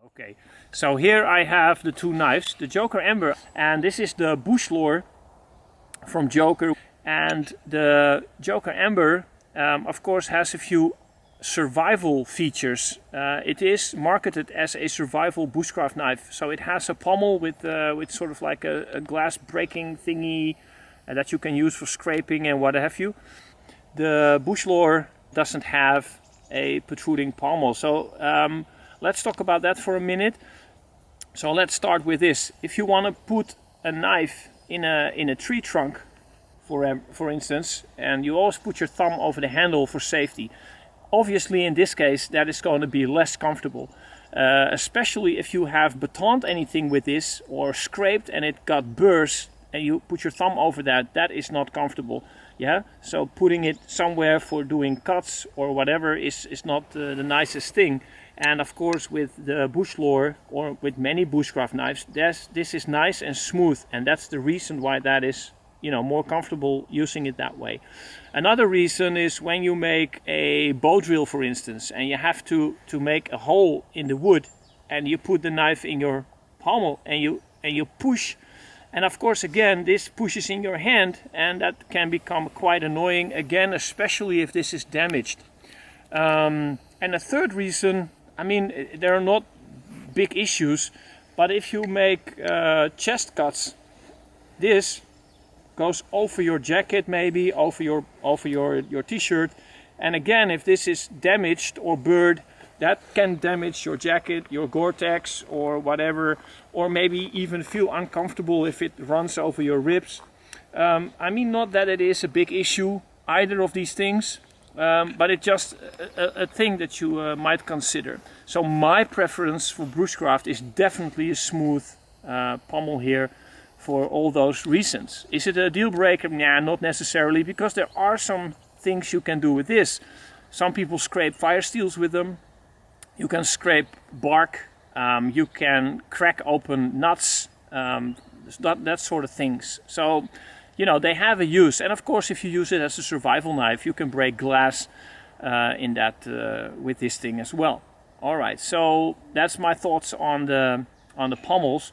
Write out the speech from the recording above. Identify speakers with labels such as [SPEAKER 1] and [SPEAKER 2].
[SPEAKER 1] Okay, so here I have the two knives, the Joker Amber, and this is the bush lore from Joker. And the Joker Amber, of course, has a few survival features. It is marketed as a survival bushcraft knife, so it has a pommel with sort of like a glass breaking thingy that you can use for scraping and what have you. The bush lore doesn't have a protruding pommel, so let's talk about that for a minute. So let's start with this. If you want to put a knife in a tree trunk, for instance, and you always put your thumb over the handle for safety, obviously in this case that is going to be less comfortable, especially if you have batoned anything with this or scraped and it got burrs and you put your thumb over that is not comfortable. Yeah, so putting it somewhere for doing cuts or whatever is not the nicest thing. And of course with the bush lore or with many bushcraft knives, this is nice and smooth, and that's the reason why that is, you know, more comfortable using it that way. Another reason is when you make a bow drill, for instance, and you have to make a hole in the wood, and you put the knife in your pommel and you push. And of course, again, this pushes in your hand, and that can become quite annoying, again, especially if this is damaged. And a third reason, I mean, there are not big issues, but if you make chest cuts, this goes over your jacket, maybe over your t-shirt, and again, if this is damaged or burred, that can damage your jacket, your Gore-Tex or whatever, or maybe even feel uncomfortable if it runs over your ribs. I mean, not that it is a big issue, either of these things, but it's just a thing that you might consider. So my preference for bushcraft is definitely a smooth pommel here, for all those reasons. Is it a deal breaker? Nah, not necessarily, because there are some things you can do with this. Some people scrape fire steels with them. You can scrape bark, you can crack open nuts, that sort of things. So, you know, they have a use. And of course, if you use it as a survival knife, you can break glass in that with this thing as well. All right, so that's my thoughts on the pommels.